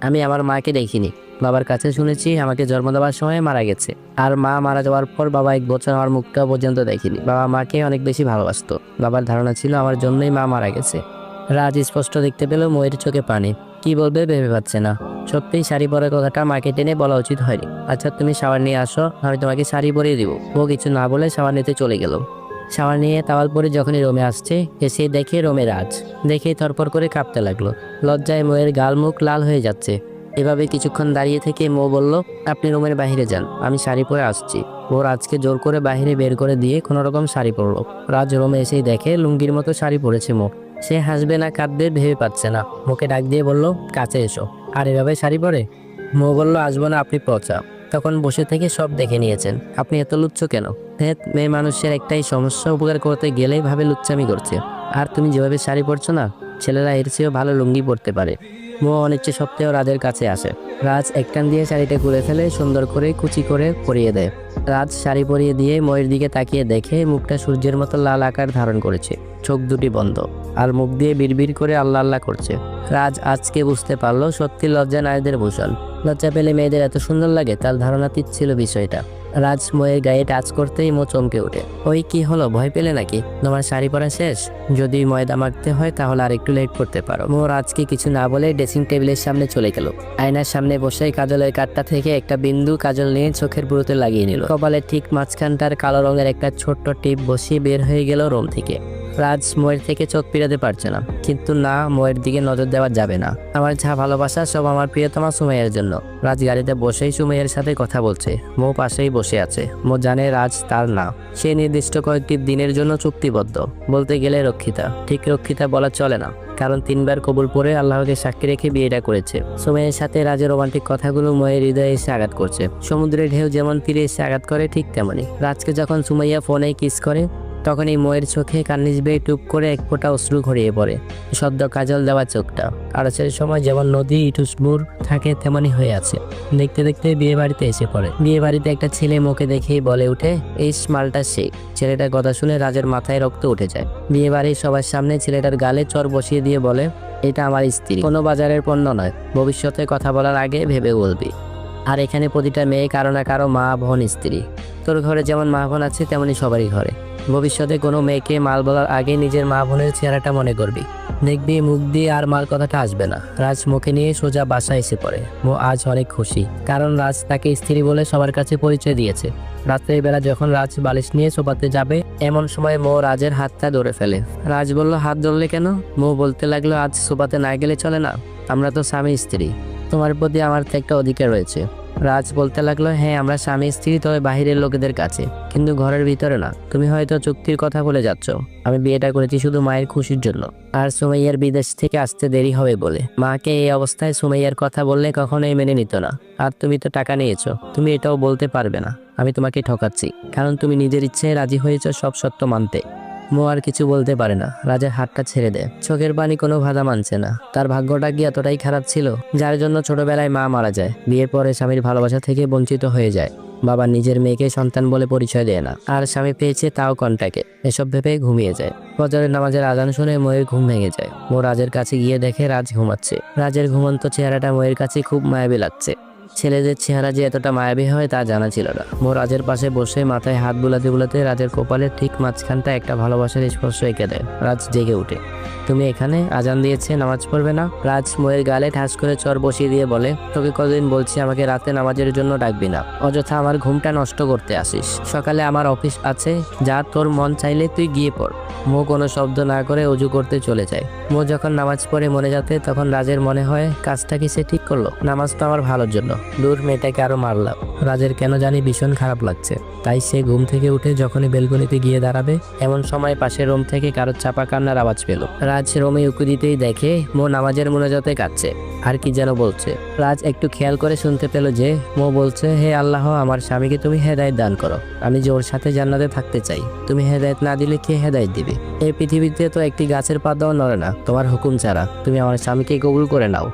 আমি আমার মাকে দেখিনি, বাবার কাছে শুনেছি আমাকে জন্ম দেওয়ার সময় মারা গেছে। আর মা মারা যাওয়ার পর বাবা 1 বছর আমার মুখটা পর্যন্ত দেখেনি। বাবা মাকে অনেক বেশি ভালোবাসতো। বাবার ধারণা ছিল আমার জন্যই মা মারা গেছে। রাজ স্পষ্ট দেখতে পেল ময়ের চোখে পানি। কি বলবে ভেবে পাচ্ছে না। সত্যিই শাড়ি পরার কথাটা মাকে টেনে বলা উচিত হয়নি। আচ্ছা তুমি শাওয়ার নিয়ে আসো, আমি তোমাকে শাড়ি পরিয়ে দিব। ও কিছু না বলে শাওয়ার নিতে চলে গেল। শাওয়ার নিয়ে টাওয়াল পরে যখনই রুমে আসছে, এসে দেখে রুমে রাজ। দেখে থরপর করে কাঁপতে লাগলো। লজ্জায় ময়ের গাল মুখ লাল হয়ে যাচ্ছে। এভাবে কিছুক্ষণ দাঁড়িয়ে থেকে মো বলল, আপনি রুমের বাইরে যান, আমি শাড়ি পরে আসছি। ও রাজকে জোর করে বাইরে বের করে দিয়ে কোনো রকম শাড়ি পরলো। রাজ রুমে এসেই দেখে লুঙ্গির মতো শাড়ি পরেছে মো। সে হাসবে না কাঁদবে ভেবে পাচ্ছে না। মোকে ডাক দিয়ে বলল, কাছে এসো। আর এভাবে শাড়ি পরে? মো বলল, আসবো না, আপনি পচা। তখন বসে থেকে সব দেখে নিয়েছেন, আপনি এত লুচ্ছ কেন? হ্যাঁ, মেয়ে মানুষের একটাই সমস্যা, উপকার করতে গেলেই ভাবে লুচ্চামি করছে। আর তুমি যেভাবে শাড়ি পরছো না, ছেলেরা এর চেয়েও ভালো লুঙ্গি পরতে পারে। মো অনিচ্ছে সপ্তাহেও রাজের কাছে আসে। রাজ একটান দিয়ে শাড়িটা খুলে ফেলে সুন্দর করে কুচি করে পরিয়ে দেয়। রাজ শাড়ি পরিয়ে দিয়ে ময়ের দিকে তাকিয়ে দেখে মুখটা সূর্যের মতো লাল আকার ধারণ করেছে। চোখ দুটি বন্ধ আর মুখ দিয়ে বিড়বিড় করে আল্লাহ আল্লাহ করছে। রাজ আজকে বুঝতে পারলো সত্যি লজ্জা নারীদের ভূষণ। লজ্জা পেলে মেয়েদের এত সুন্দর লাগে, তার ধারণাতীত ছিল বিষয়টা। রাজ ময়ের গায়ে টাচ করতেই মো চমকে ওঠে। ওই কি হলো, ভয় পেলে নাকি? তোমার শাড়ি পরা শেষ? যদি ময়দা মাখতে হয় তাহলে আর একটু লেট করতে পারো। মো রাজকে কিছু না বলে ড্রেসিং টেবিলের সামনে চলে গেল। আয়নার সামনে বসে কাজলের কাঠটা থেকে একটা বিন্দু কাজল নিয়ে চোখের পুরোতে লাগিয়ে নিল। কপালের ঠিক মাঝখানটার কালো রঙের একটা ছোট্ট টিপ বসিয়ে বের হয়ে গেল রুম থেকে। রাজ ময়ের থেকে চোখ ফিরাতে পারছে না, কিন্তু না, ময়ের দিকে নজর দেওয়া যাবে না। আমার যা ভালোবাসা সব আমার প্রিয়তমা সুমাইয়ার জন্য। রাজ গাড়িতে বসেই সুমাইয়ার সাথে কথা বলছে। মো পাশেই বসে আছে। মো জানে রাজ তার না, সে নির্দিষ্ট কয়েকটি দিনের জন্য চুক্তিবদ্ধ। বলতে গেলে রক্ষিতা। ঠিক রক্ষিতা বলা চলে না, কারণ 3 বার কবুল পরে আল্লাহকে সাক্ষী রেখে বিয়েটা করেছে। সুমাইয়ার সাথে রাজের রোমান্টিক কথাগুলো ময়ের হৃদয়ে এসে আঘাত করছে। সমুদ্রের ঢেউ যেমন তীরে এসে আঘাত করে, ঠিক তেমনই রাজকে যখন সুমাইয়া ফোনে কিস করে, তখন এই ময়ের চোখে কান্নিস বেয়ে টুপ করে এক ফোঁটা অশ্রু গড়িয়ে পড়ে। সদ্য কাজল দেওয়া চোখটা আড়সের সময় যেমন নদী টুসবুর থাকে তেমনই হয়ে আছে। দেখতে দেখতে বিয়ে বাড়িতে এসে পড়ে। বিয়ে বাড়িতে একটা ছেলে মুখে দেখেই বলে উঠে, এই মালটা সে। ছেলেটার কথা শুনে রাজের মাথায় রক্ত উঠে যায়। বিয়ে বাড়ির সবার সামনে ছেলেটার গালে চর বসিয়ে দিয়ে বলে, এটা আমার স্ত্রী, কোনো বাজারের পণ্য নয়। ভবিষ্যতে কথা বলার আগে ভেবে বলবি। আর এখানে প্রতিটা মেয়ে কারো না কারো মা বোন স্ত্রী। তোর ঘরে যেমন মা বোন আছে তেমনি সবারই ঘরে। ভবিষ্যতে কোনো মেয়েকে মাল বলার আগে নিজের মা বোনের চেহারাটা মনে করবি, দেখবি মুখ দিয়ে আর মাল কথাটা আসবে না। রাজ মুখে নিয়ে সোজা বাসায় এসে পড়ে। মো আজ অনেক খুশি, কারণ রাজ তাকে স্ত্রী বলে সবার কাছে পরিচয় দিয়েছে। রাত্রের বেলা যখন রাজ বালিশ নিয়ে সোফাতে যাবে, এমন সময় মো রাজের হাতটা ধরে ফেলে। রাজ বলল, হাত ধরলে কেন? মো বলতে লাগলো, আজ সোফাতে না গেলে চলে না? আমরা তো স্বামী স্ত্রী, তোমার প্রতি আমার তো একটা অধিকার রয়েছে। রাজ বলতে লাগলো, হ্যাঁ আমরা স্বামী স্ত্রী, তবে বাহিরের লোকেদের কাছে, কিন্তু ঘরের ভিতরে না। তুমি হয়তো চুক্তির কথা বলে যাচ্ছ। আমি বিয়েটা করেছি শুধু মায়ের খুশির জন্য, আর সুমাইয়ার বিদেশ থেকে আসতে দেরি হবে বলে। মাকে এই অবস্থায় সুমাইয়ার কথা বললে কখনোই মেনে নিত না। আর তুমি তো টাকা নিয়েছো, তুমি এটাও বলতে পারবে না আমি তোমাকে ঠকাচ্ছি, কারণ তুমি নিজের ইচ্ছায় রাজি হয়েছো সব সত্য মানতে। মো আর কিছু বলতে পারে না। রাজের হাতটা ছেড়ে দেয়। চোখের পানি কোনো বাধা মানছে না। তার ভাগ্যটা কি এতটাই খারাপ ছিল, যার জন্য ছোটবেলায় মা মারা যায়, বিয়ের পরে স্বামীর ভালোবাসা থেকে বঞ্চিত হয়ে যায়, বাবা নিজের মেয়েকে সন্তান বলে পরিচয় দেয় না, আর স্বামী পেয়েছে তাও কন্টাকে। এসব ভেবে ঘুমিয়ে যায়। ফজরের নামাজের আজান শুনে ময়ের ঘুম ভেঙে যায়। মো রাজের কাছে গিয়ে দেখে রাজ ঘুমাচ্ছে। রাজের ঘুমন্ত চেহারাটা ময়ের কাছে খুব মায়াবী লাগছে। ছেলেদের চেহারা যে এতটা মায়াবী হয় তা জানা ছিল না। মো রাজের পাশে বসে মাথায় হাত বুলাতে বুলাতে রাজের কপালের ঠিক মাঝখানটা একটা ভালোবাসার স্পর্শ এঁকে দেয়। রাজ জেগে উঠে, তুমি এখানে? আজান দিয়েছে, নামাজ পড়বে না? রাজ ময়ের গালে ঠাস করে চর বসিয়ে দিয়ে বলে, তোকে কতদিন বলছি আমাকে রাতে নামাজের জন্য ডাকবি না, অযথা আমার ঘুমটা নষ্ট করতে আসিস। সকালে আমার অফিস আছে, যা তোর মন চাইলে তুই গিয়ে পড়। মো কোনো শব্দ না করে অজু করতে চলে যায়। মো যখন নামাজ পড়ে মনে যাতে, তখন রাজের মনে হয় কাজটা কি সে ঠিক করলো? নামাজ তো আমার ভালোর জন্য, দূর মেয়েটাকে আরো মারলাম। রাজের কেন জানি ভীষণ খারাপ লাগছে। তাই সে ঘুম থেকে উঠে যখনই বেলকনিতে গিয়ে দাঁড়াবে, এমন সময় পাশের রুম থেকে কারো চাপা কান্নার আওয়াজ পেল। রাজ রুমে উঁকি দিতেই দেখে মো নামাজের মোনাজাতে কাঁদছে, আর কি যেন বলছে। রাজ একটু খেয়াল করে শুনতে পেল যে মো বলছে, হে আল্লাহ, আমার স্বামীকে তুমি হেদায়েত দান করো। আমি যে ওর সাথে জান্নাতে থাকতে চাই, তুমি হেদায়েত না দিলে কে হেদায়েত দিবে? এই পৃথিবীতে তো একটি গাছের পাতাও নড়ে না তোমার হুকুম ছাড়া। তুমি আমার স্বামীকে কবুল করে নাও।